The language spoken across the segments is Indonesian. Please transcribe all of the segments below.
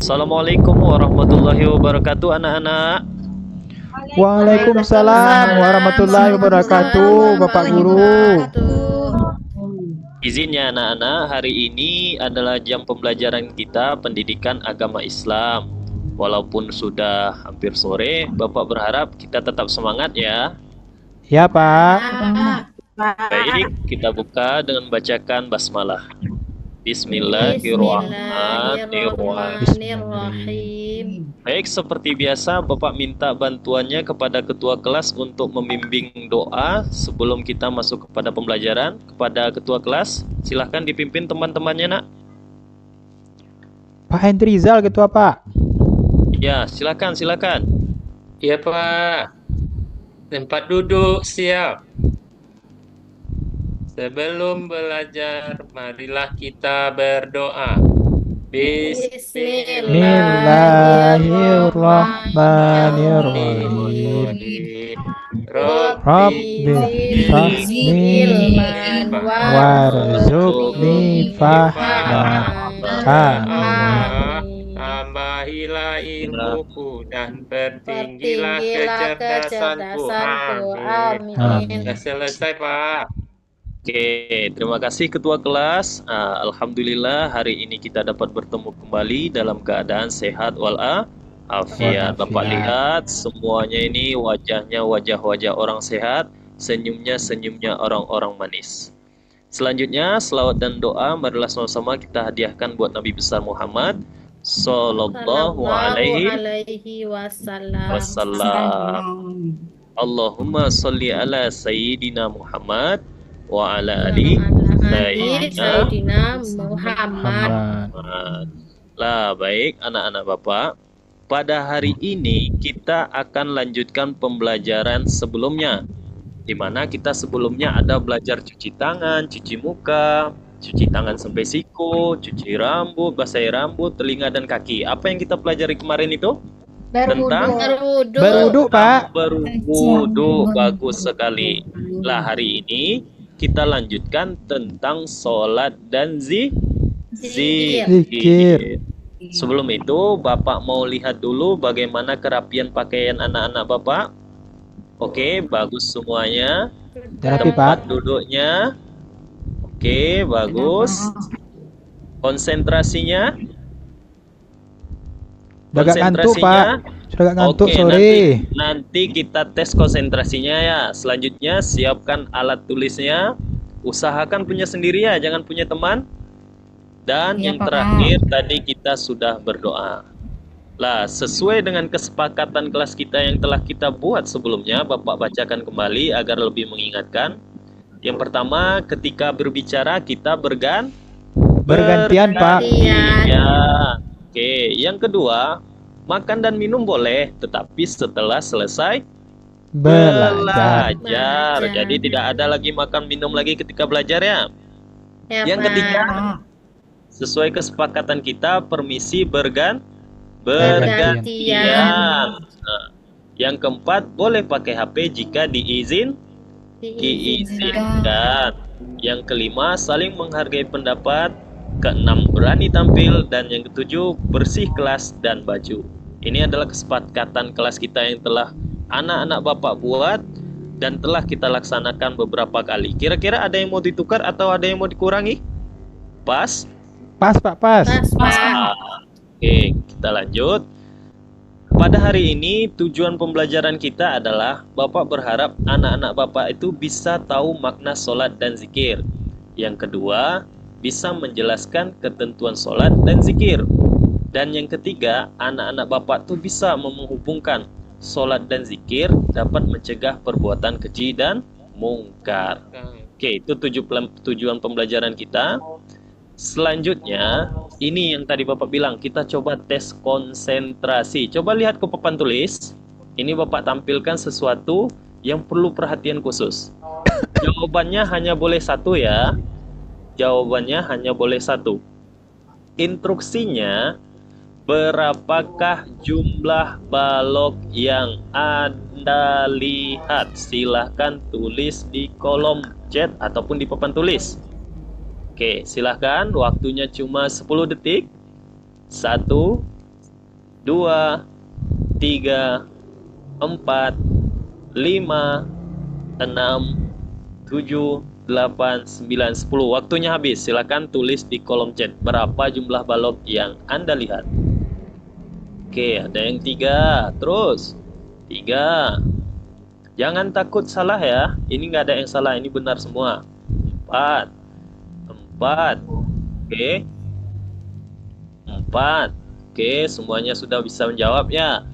Assalamualaikum warahmatullahi wabarakatuh anak-anak. Waalaikumsalam warahmatullahi wabarakatuh, Bapak Guru. Izinnya anak-anak, hari ini adalah jam pembelajaran kita pendidikan agama Islam. Walaupun sudah hampir sore, Bapak berharap kita tetap semangat ya. Ya, Pak. Baik, kita buka dengan bacakan basmalah. Bismillahirrahmanirrahim. Baik, seperti biasa Bapak minta bantuannya kepada ketua kelas untuk membimbing doa sebelum kita masuk kepada pembelajaran. Kepada ketua kelas, silahkan dipimpin teman-temannya, nak. Pak Hendrizal, ketua, Pak. Ya, silakan. Ya, Pak. Tempat duduk siap. Sebelum belajar, marilah kita berdoa. Bismillahirrahmanirrahim. Rabbi fahmi warzuqni fahman. Tambahilah ilmuku dan pertinggilah kecerdasanku. Amin. Sudah selesai, Pak. Oke, terima kasih ketua kelas. Alhamdulillah hari ini kita dapat bertemu kembali dalam keadaan sehat walafiat. Bapak lihat semuanya ini wajahnya wajah-wajah orang sehat, senyumnya orang-orang manis. Selanjutnya selawat dan doa marilah sama-sama kita hadiahkan buat Nabi besar Muhammad sallallahu alaihi wasallam. Allahumma sholli ala sayyidina Muhammad wa ala ali sayyidina Muhammad. Lah, baik anak-anak Bapak. Pada hari ini kita akan lanjutkan pembelajaran sebelumnya, di mana kita sebelumnya ada belajar cuci tangan, cuci muka, cuci tangan sampai siku, cuci rambut, basahi rambut, telinga dan kaki. Apa yang kita pelajari kemarin itu? Tentang berwudu, Pak. Berwudu. Bagus sekali. Lah, hari ini kita lanjutkan tentang sholat dan zikir. Sebelum itu, Bapak mau lihat dulu bagaimana kerapian pakaian anak-anak Bapak. Oke, bagus semuanya. Rapi, Tempat Pak. duduknya. Oke, bagus. Konsentrasinya. Udah gak ngantuk, Pak. Sudah gak ngantuk, Oke, sorry. nanti kita tes konsentrasinya ya. Selanjutnya siapkan alat tulisnya. Usahakan punya sendiri ya, jangan punya teman. Dan yang terakhir tadi kita sudah berdoa. Lah, sesuai dengan kesepakatan kelas kita yang telah kita buat sebelumnya, Bapak bacakan kembali agar lebih mengingatkan. Yang pertama, ketika berbicara kita Bergantian, Pak. Ya. Oke, yang kedua, makan dan minum boleh, tetapi setelah selesai belajar. Jadi tidak ada lagi makan minum lagi ketika belajar ya. Yang ketiga, sesuai kesepakatan kita, permisi bergantian. Nah, yang keempat, boleh pakai HP jika diizinkan. Yang kelima, saling menghargai pendapat. Keenam, berani tampil. Dan yang ketujuh, bersih kelas dan baju. Ini adalah kesepakatan kelas kita yang telah anak-anak Bapak buat dan telah kita laksanakan beberapa kali. Kira-kira ada yang mau ditukar atau ada yang mau dikurangi? Pas? Pas, Pak, pas. Oke, kita lanjut. Pada hari ini tujuan pembelajaran kita adalah Bapak berharap anak-anak Bapak itu bisa tahu makna sholat dan zikir. Yang kedua, bisa menjelaskan ketentuan sholat dan zikir. Dan yang ketiga, anak-anak Bapak tuh bisa menghubungkan sholat dan zikir dapat mencegah perbuatan keji dan mungkar. Oke, itu tujuan pembelajaran kita. Selanjutnya, ini yang tadi Bapak bilang, kita coba tes konsentrasi. Coba lihat ke papan tulis. Ini Bapak tampilkan sesuatu yang perlu perhatian khusus. Jawabannya hanya boleh satu ya. Jawabannya hanya boleh satu. Instruksinya, berapakah jumlah balok yang Anda lihat? Silahkan tulis di kolom chat ataupun di papan tulis. Oke, silahkan. Waktunya cuma 10 detik. 1, 2, 3, 4, 5, 6, 7, 8, 9, 10. Waktunya habis. Silakan tulis di kolom chat berapa jumlah balok yang Anda lihat. Oke, ada yang 3. Terus 3. Jangan takut salah ya. Ini nggak ada yang salah. Ini benar semua. 4. Oke. 4. Oke, semuanya sudah bisa menjawab ya.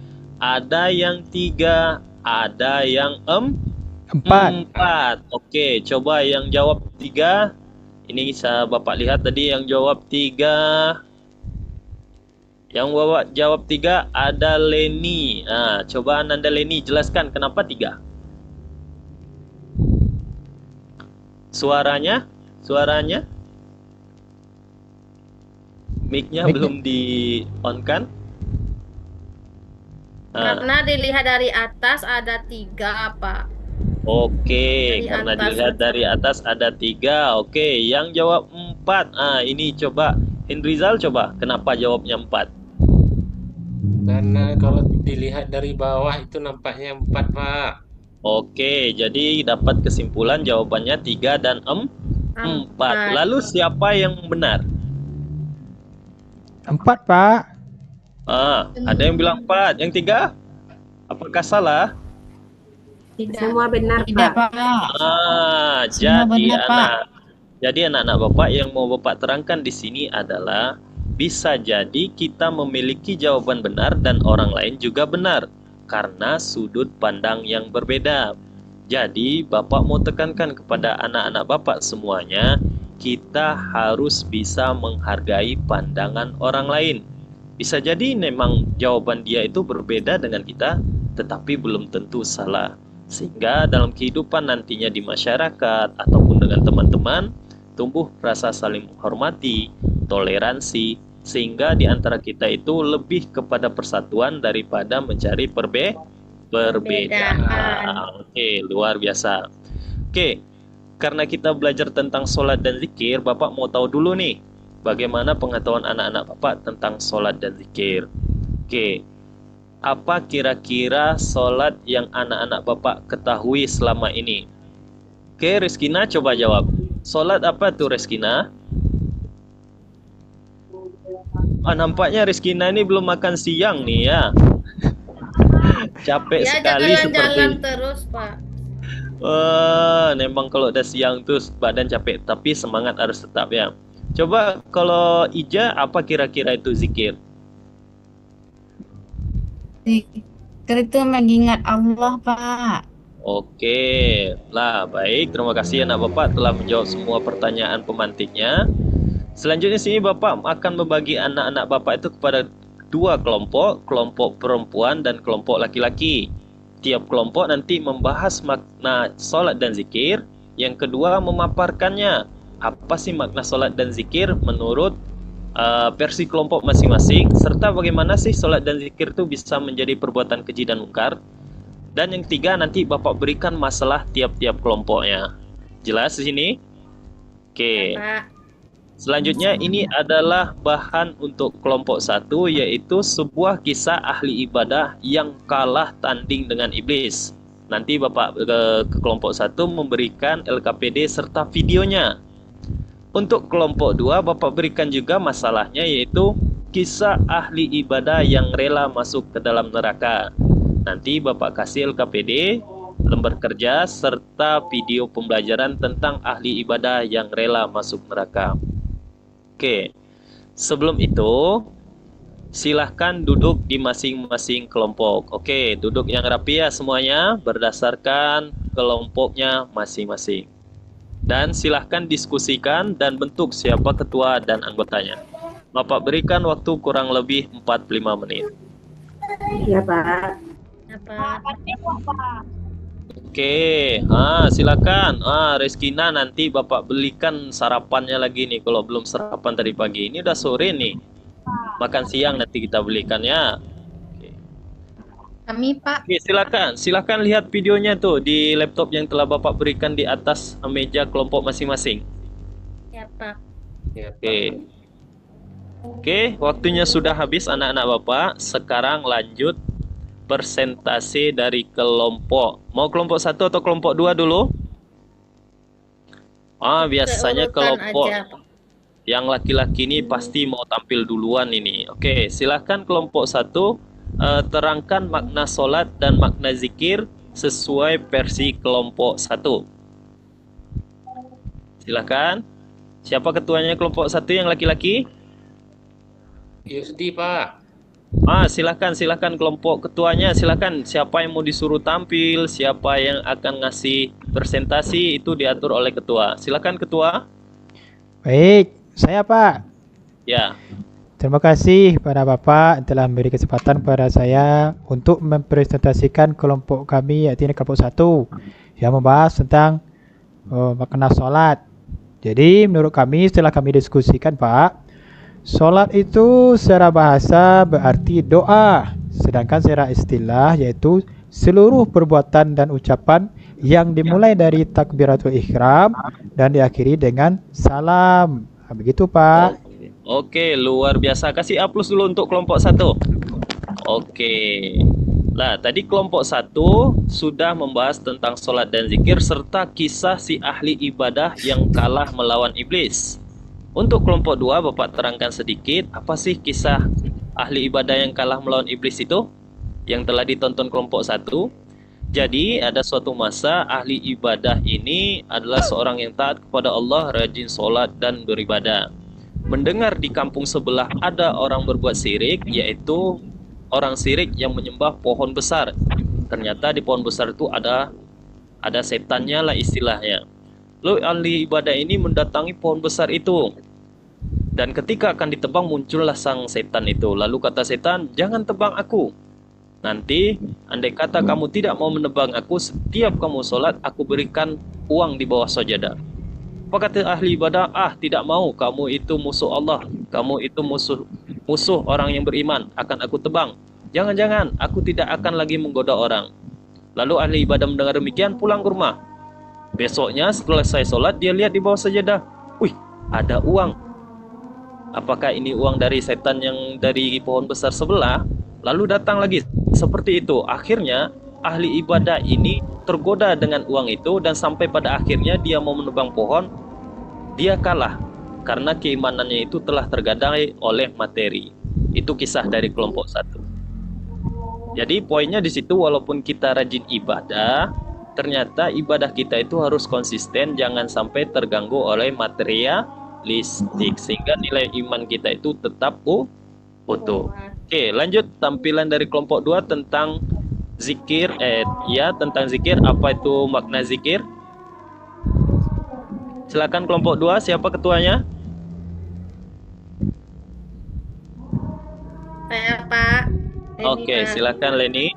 Ada yang 3, ada yang 4. Oke, coba yang jawab 3. Ini bisa Bapak lihat tadi yang jawab 3. Yang jawab 3 ada Leni. Nah, coba Ananda Leni jelaskan kenapa 3. Suaranya? Mic-nya belum di-on kan? Karena dilihat dari atas ada 3, Pak. Oke, Dari karena atas dilihat aja. dari atas ada 3. Oke, yang jawab 4. Ini coba Henrizal coba. Kenapa jawabnya 4? Karena kalau dilihat dari bawah itu nampaknya 4, Pak. Oke, jadi dapat kesimpulan jawabannya 3 dan 4. Lalu siapa yang benar? 4, Pak. Ada yang bilang 4. Yang 3? Apakah salah? Semua benar, Tidak, Pak. Pak. Semua benar, Pak. Jadi anak-anak Bapak yang mau Bapak terangkan di sini adalah bisa jadi kita memiliki jawaban benar dan orang lain juga benar karena sudut pandang yang berbeda. Jadi Bapak mau tekankan kepada anak-anak Bapak semuanya, kita harus bisa menghargai pandangan orang lain. Bisa jadi memang jawaban dia itu berbeda dengan kita, tetapi belum tentu salah. Sehingga dalam kehidupan nantinya di masyarakat ataupun dengan teman-teman, tumbuh rasa saling menghormati, toleransi, sehingga di antara kita itu lebih kepada persatuan daripada mencari perbedaan. Oke, luar biasa. Oke, karena kita belajar tentang sholat dan zikir, Bapak mau tahu dulu nih, bagaimana pengetahuan anak-anak Bapak tentang sholat dan zikir. Oke, apa kira-kira sholat yang anak-anak Bapak ketahui selama ini? Oke, Rizkina coba jawab. Sholat apa tuh Rizkina? Nampaknya Rizkina ini belum makan siang nih ya. Capek Ya, sekali jalan-jalan seperti. terus, Pak. Memang kalau udah siang tuh badan capek, tapi semangat harus tetap ya. Coba kalau Ija, apa kira-kira itu zikir? Zikir itu mengingat Allah, Pak. Oke, lah baik. Terima kasih anak Bapak telah menjawab semua pertanyaan pemantiknya. Selanjutnya sini Bapak akan membagi anak-anak Bapak itu kepada 2 kelompok, kelompok perempuan dan kelompok laki-laki. Tiap kelompok nanti membahas makna sholat dan zikir. Yang kedua memaparkannya. Apa sih makna sholat dan zikir menurut versi kelompok masing-masing, serta bagaimana sih sholat dan zikir itu bisa menjadi perbuatan keji dan mungkar. Dan yang 3 nanti Bapak berikan masalah tiap-tiap kelompoknya. Jelas di sini? Oke. Pak. Selanjutnya ini adalah bahan untuk kelompok 1, yaitu sebuah kisah ahli ibadah yang kalah tanding dengan iblis. Nanti Bapak ke kelompok 1 memberikan LKPD serta videonya. Untuk kelompok 2 Bapak berikan juga masalahnya, yaitu kisah ahli ibadah yang rela masuk ke dalam neraka. Nanti Bapak kasih LKPD, lembar kerja, serta video pembelajaran tentang ahli ibadah yang rela masuk neraka. Oke, sebelum itu silahkan duduk di masing-masing kelompok. Oke, duduk yang rapi ya semuanya berdasarkan kelompoknya masing-masing. Dan silahkan diskusikan dan bentuk siapa ketua dan anggotanya. Bapak berikan waktu kurang lebih 45 menit. Ya, Pak. Ya, Pak. Oke, silakan. Rizkina nanti Bapak belikan sarapannya lagi nih. Kalau belum sarapan tadi pagi, ini udah sore nih. Makan siang nanti kita belikan ya. Kami, Pak. Oke, silakan lihat videonya tuh di laptop yang telah Bapak berikan di atas meja kelompok masing-masing. Ya, Pak. Ya, Pak. Oke. Oke, waktunya sudah habis anak-anak Bapak. Sekarang lanjut presentasi dari kelompok. Mau kelompok 1 atau kelompok 2 dulu? Biasanya Seurutan kelompok aja, Pak. yang laki-laki ini pasti mau tampil duluan ini. Oke, silahkan kelompok 1 terangkan makna solat dan makna zikir sesuai versi kelompok 1. Silahkan. Siapa ketuanya kelompok 1 yang laki-laki? Yusdi, Pak. Silahkan kelompok ketuanya, silahkan. Siapa yang mau disuruh tampil, siapa yang akan ngasih presentasi, itu diatur oleh ketua. Silahkan ketua. Baik, saya Pak. Ya, Terima kasih pada Bapak yang telah memberi kesempatan pada saya untuk mempresentasikan kelompok kami, yaitu ini kelompok 1 yang membahas tentang makna sholat. Jadi menurut kami setelah kami diskusikan Pak, sholat itu secara bahasa berarti doa, sedangkan secara istilah yaitu seluruh perbuatan dan ucapan yang dimulai dari takbiratul ihram dan diakhiri dengan salam. Begitu Pak. oke, luar biasa. Kasih aplaus dulu untuk kelompok 1. Oke. Nah, tadi kelompok 1 sudah membahas tentang sholat dan zikir serta kisah si ahli ibadah yang kalah melawan iblis. Untuk kelompok 2, Bapak terangkan sedikit apa sih kisah ahli ibadah yang kalah melawan iblis itu yang telah ditonton kelompok 1. Jadi, ada suatu masa ahli ibadah ini adalah seorang yang taat kepada Allah, rajin sholat dan beribadah. Mendengar di kampung sebelah ada orang berbuat syirik, yaitu orang syirik yang menyembah pohon besar. Ternyata di pohon besar itu ada setannya lah istilahnya. Lalu ahli ibadah ini mendatangi pohon besar itu. Dan ketika akan ditebang muncullah sang setan itu. Lalu kata setan, "Jangan tebang aku. Nanti andai kata kamu tidak mau menebang aku, setiap kamu sholat aku berikan uang di bawah sajadah." Apa kata ahli ibadah? Tidak mau, kamu itu musuh Allah, kamu itu musuh orang yang beriman, akan aku tebang. Jangan-jangan, aku tidak akan lagi menggoda orang. Lalu ahli ibadah mendengar demikian pulang ke rumah. Besoknya setelah saya sholat, dia lihat di bawah sajadah. Wih, ada uang. Apakah ini uang dari setan yang dari pohon besar sebelah? Lalu datang lagi seperti itu. Akhirnya ahli ibadah ini tergoda dengan uang itu dan sampai pada akhirnya dia mau menebang pohon. Dia kalah karena keimanannya itu telah tergadai oleh materi. Itu kisah dari kelompok 1. Jadi poinnya di situ, walaupun kita rajin ibadah, ternyata ibadah kita itu harus konsisten, jangan sampai terganggu oleh materialistik sehingga nilai iman kita itu tetap utuh. Oke, lanjut tampilan dari kelompok 2 tentang zikir. Tentang zikir. Apa itu makna zikir? Silakan kelompok 2, siapa ketuanya? Saya, Pak. Leni, Oke, Pak. silakan Leni.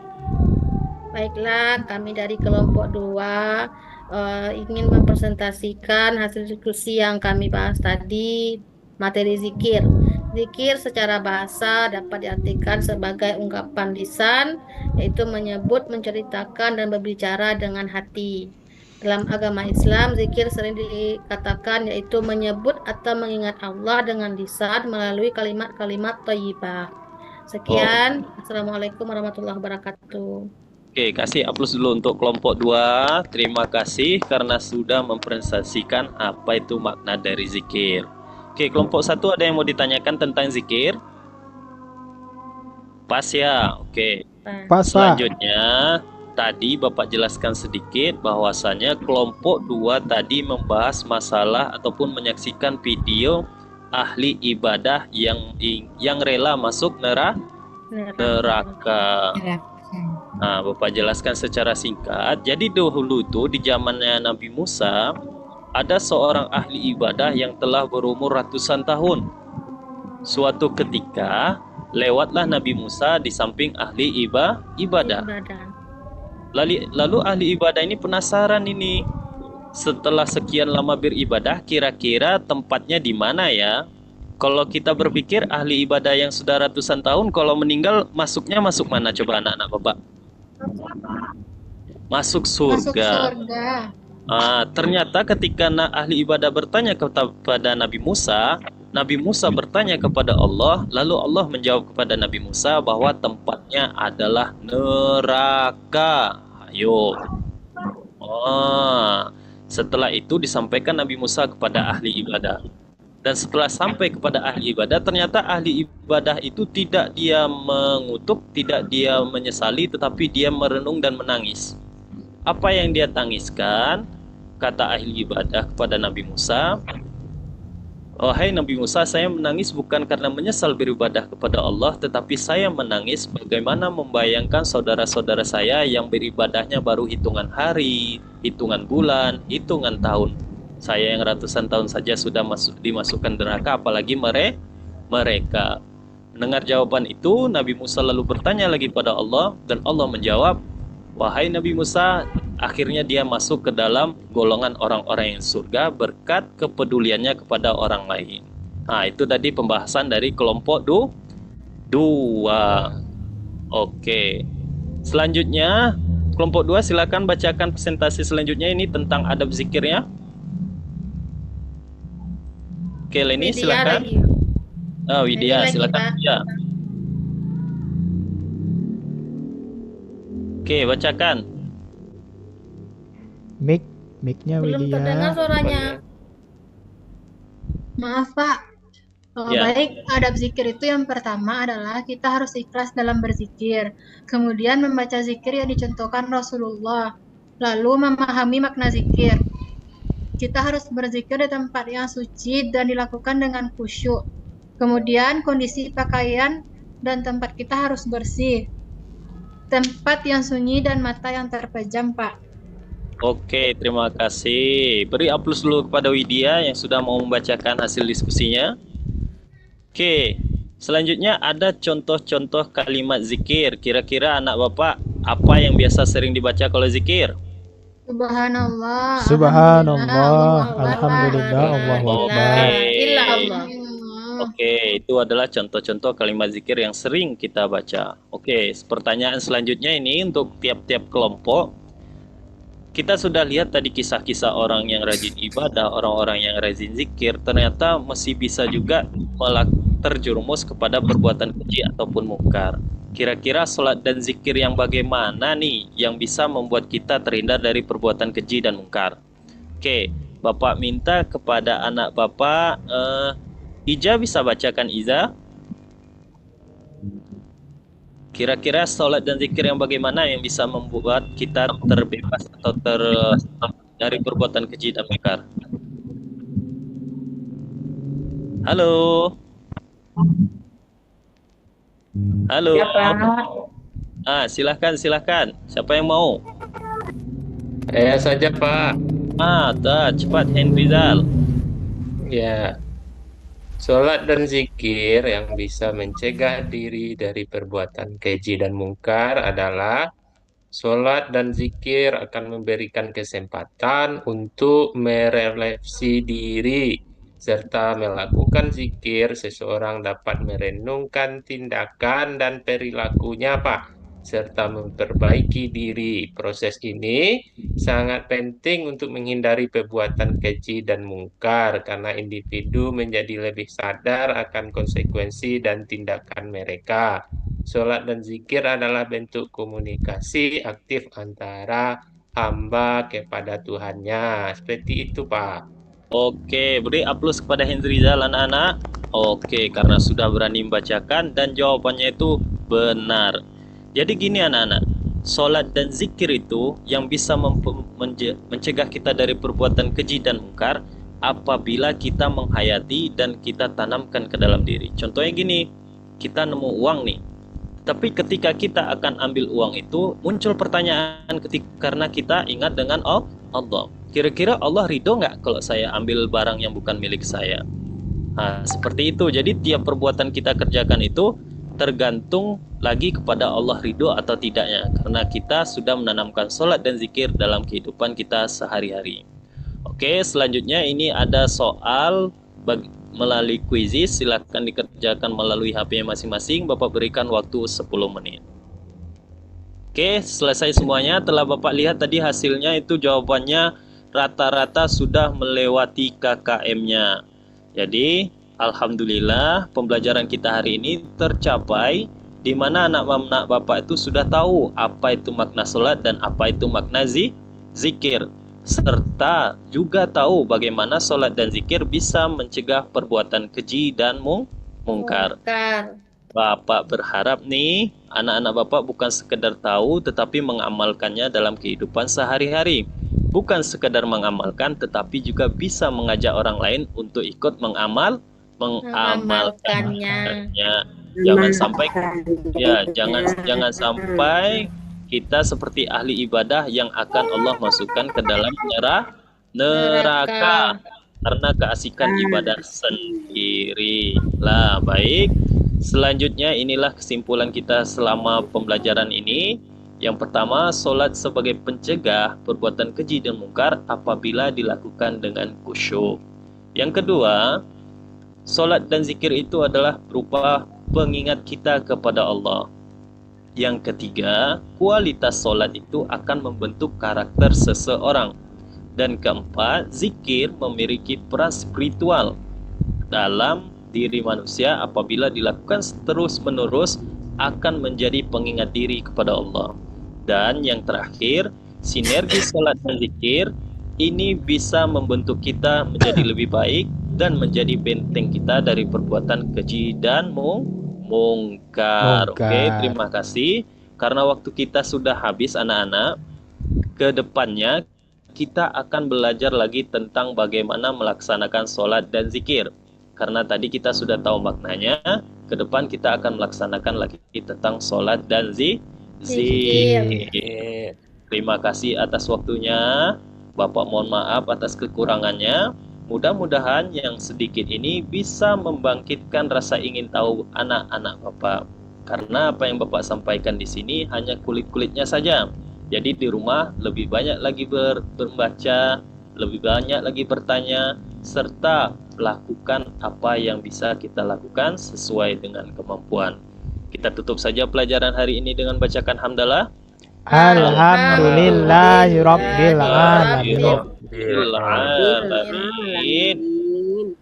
Baiklah, kami dari kelompok 2 ingin mempresentasikan hasil diskusi yang kami bahas tadi, materi zikir. Zikir secara bahasa dapat diartikan sebagai ungkapan lisan, yaitu menyebut, menceritakan, dan berbicara dengan hati. Dalam agama Islam, zikir sering dikatakan yaitu menyebut atau mengingat Allah dengan lisan melalui kalimat-kalimat thayyibah. Sekian, Assalamualaikum warahmatullahi wabarakatuh. Oke, kasih aplaus dulu untuk kelompok 2. Terima kasih karena sudah mempresentasikan apa itu makna dari zikir. Oke, kelompok 1 ada yang mau ditanyakan tentang zikir? Pas ya? Oke. Pas Pak. Selanjutnya, tadi Bapak jelaskan sedikit bahwasanya kelompok 2 tadi membahas masalah ataupun menyaksikan video ahli ibadah yang rela masuk neraka. Nah, Bapak jelaskan secara singkat. Jadi dahulu itu di zamannya Nabi Musa ada seorang ahli ibadah yang telah berumur ratusan tahun. Suatu ketika lewatlah Nabi Musa di samping ahli ibadah. Lalu ahli ibadah ini penasaran ini. Setelah sekian lama beribadah, kira-kira tempatnya di mana ya? Kalau kita berpikir ahli ibadah yang sudah ratusan tahun, kalau meninggal masuknya masuk mana coba anak-anak Bapak? Masuk surga. Ternyata ketika ahli ibadah bertanya kepada Nabi Musa, Nabi Musa bertanya kepada Allah, lalu Allah menjawab kepada Nabi Musa bahwa tempatnya adalah neraka. Ayo. Setelah itu disampaikan Nabi Musa kepada ahli ibadah. Dan setelah sampai kepada ahli ibadah, ternyata ahli ibadah itu tidak dia mengutuk, tidak dia menyesali, tetapi dia merenung dan menangis. Apa yang dia tangiskan? Kata ahli ibadah kepada Nabi Musa, "Wahai Nabi Musa, saya menangis bukan karena menyesal beribadah kepada Allah, tetapi saya menangis bagaimana membayangkan saudara-saudara saya yang beribadahnya baru hitungan hari, hitungan bulan, hitungan tahun. Saya yang ratusan tahun saja sudah dimasukkan neraka, apalagi mereka." Mendengar jawaban itu, Nabi Musa lalu bertanya lagi pada Allah, dan Allah menjawab, "Wahai Nabi Musa, akhirnya dia masuk ke dalam golongan orang-orang yang surga berkat kepeduliannya kepada orang lain." Nah, itu tadi pembahasan dari kelompok dua. Oke. Selanjutnya, kelompok 2 silakan bacakan presentasi selanjutnya, ini tentang adab zikirnya. Oke, Leni Widya silakan. lagi. Widya Lagi, silakan. Pak. Ya. Oke, bacakan. Mic-nya Belum terdengar Widya. suaranya. Maaf Pak, Ya. baik adab zikir itu yang pertama adalah kita harus ikhlas dalam berzikir. Kemudian membaca zikir yang dicontohkan Rasulullah. Lalu memahami makna zikir. Kita harus berzikir di tempat yang suci dan dilakukan dengan khusyuk. Kemudian kondisi pakaian dan tempat kita harus bersih. Tempat yang sunyi dan mata yang terpejam, Pak. Oke, terima kasih. Beri aplaus dulu kepada Widya yang sudah mau membacakan hasil diskusinya. Oke, selanjutnya ada contoh-contoh kalimat zikir. Kira-kira anak bapak, apa yang biasa sering dibaca kalau zikir? Subhanallah. Subhanallah, Alhamdulillah, alhamdulillah, Allahu Akbar. Illa Allah. Oke, itu adalah contoh-contoh kalimat zikir yang sering kita baca. Oke, pertanyaan selanjutnya ini untuk tiap-tiap kelompok. Kita sudah lihat tadi kisah-kisah orang yang rajin ibadah, orang-orang yang rajin zikir, ternyata masih bisa juga terjerumus kepada perbuatan keji ataupun mungkar. Kira-kira sholat dan zikir yang bagaimana nih yang bisa membuat kita terhindar dari perbuatan keji dan mungkar? Oke, Bapak minta kepada anak Bapak, Iza bisa bacakan Iza? Kira-kira sholat dan zikir yang bagaimana yang bisa membuat kita terbebas atau dari perbuatan keji dan mungkar? Halo? Halo? Ya, Pak. Silahkan. Siapa yang mau? Saya saja, Pak. Cepat Henrizal. Ya, sholat dan zikir yang bisa mencegah diri dari perbuatan keji dan mungkar adalah sholat dan zikir akan memberikan kesempatan untuk merefleksi diri, serta melakukan zikir seseorang dapat merenungkan tindakan dan perilakunya, Pak, serta memperbaiki diri. Proses ini sangat penting untuk menghindari perbuatan keji dan mungkar karena individu menjadi lebih sadar akan konsekuensi dan tindakan mereka. Sholat dan zikir adalah bentuk komunikasi aktif antara hamba kepada Tuhannya. Seperti itu, Pak. Oke, beri aplaus kepada Henrizal anak-anak. Oke, karena sudah berani membacakan dan jawabannya itu benar. Jadi gini anak-anak, sholat dan zikir itu yang bisa mencegah kita dari perbuatan keji dan mungkar apabila kita menghayati dan kita tanamkan ke dalam diri. Contohnya gini, kita nemu uang nih, tapi ketika kita akan ambil uang itu muncul pertanyaan karena kita ingat dengan Allah. Kira-kira Allah ridho nggak kalau saya ambil barang yang bukan milik saya? Nah, seperti itu. Jadi tiap perbuatan kita kerjakan itu tergantung lagi kepada Allah ridho atau tidaknya, karena kita sudah menanamkan sholat dan zikir dalam kehidupan kita sehari-hari. Oke, selanjutnya ini ada soal melalui kuisis. Silahkan dikerjakan melalui HP masing-masing. Bapak berikan waktu 10 menit. Oke, selesai semuanya. Telah Bapak lihat tadi hasilnya itu jawabannya rata-rata sudah melewati KKM-nya. Jadi Alhamdulillah pembelajaran kita hari ini tercapai, di mana anak-anak Bapak itu sudah tahu apa itu makna sholat dan apa itu makna zikir, serta juga tahu bagaimana sholat dan zikir bisa mencegah perbuatan keji dan mungkar. Bapak berharap nih anak-anak Bapak bukan sekedar tahu tetapi mengamalkannya dalam kehidupan sehari-hari. Bukan sekedar mengamalkan tetapi juga bisa mengajak orang lain untuk ikut mengamalkannya. Jangan sampai jangan sampai kita seperti ahli ibadah yang akan Allah masukkan ke dalam neraka karena keasikan ibadah sendiri. Lah, baik. Selanjutnya inilah kesimpulan kita selama pembelajaran ini. Yang pertama, solat sebagai pencegah perbuatan keji dan mungkar apabila dilakukan dengan khusyuk. Yang kedua, solat dan zikir itu adalah berupa pengingat kita kepada Allah. Yang ketiga, kualitas solat itu akan membentuk karakter seseorang. Dan keempat, zikir memiliki peran spiritual dalam diri manusia apabila dilakukan terus-menerus akan menjadi pengingat diri kepada Allah. Dan yang terakhir, sinergi solat dan zikir ini bisa membentuk kita menjadi lebih baik dan menjadi benteng kita dari perbuatan keji dan mungkar. Oke, terima kasih. Karena waktu kita sudah habis anak-anak, ke depannya kita akan belajar lagi tentang bagaimana melaksanakan solat dan zikir. Karena tadi kita sudah tahu maknanya, ke depan kita akan melaksanakan lagi tentang solat dan zikir. Terima kasih atas waktunya. Bapak mohon maaf atas kekurangannya. Mudah-mudahan yang sedikit ini bisa membangkitkan rasa ingin tahu anak-anak Bapak. Karena apa yang Bapak sampaikan di sini hanya kulit-kulitnya saja. Jadi di rumah lebih banyak lagi membaca, lebih banyak lagi bertanya, serta lakukan apa yang bisa kita lakukan sesuai dengan kemampuan. Kita tutup saja pelajaran hari ini dengan bacakan hamdalah. Alhamdulillahirabbil alamin.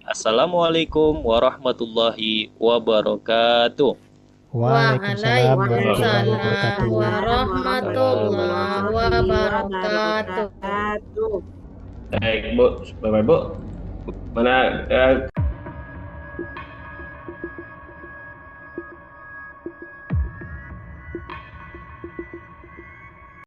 Assalamualaikum warahmatullahi wabarakatuh. Waalaikumsalam Waalaikumsalam warahmatullahi wabarakatuh. Baik, Bu. Bapak Ibu. Mana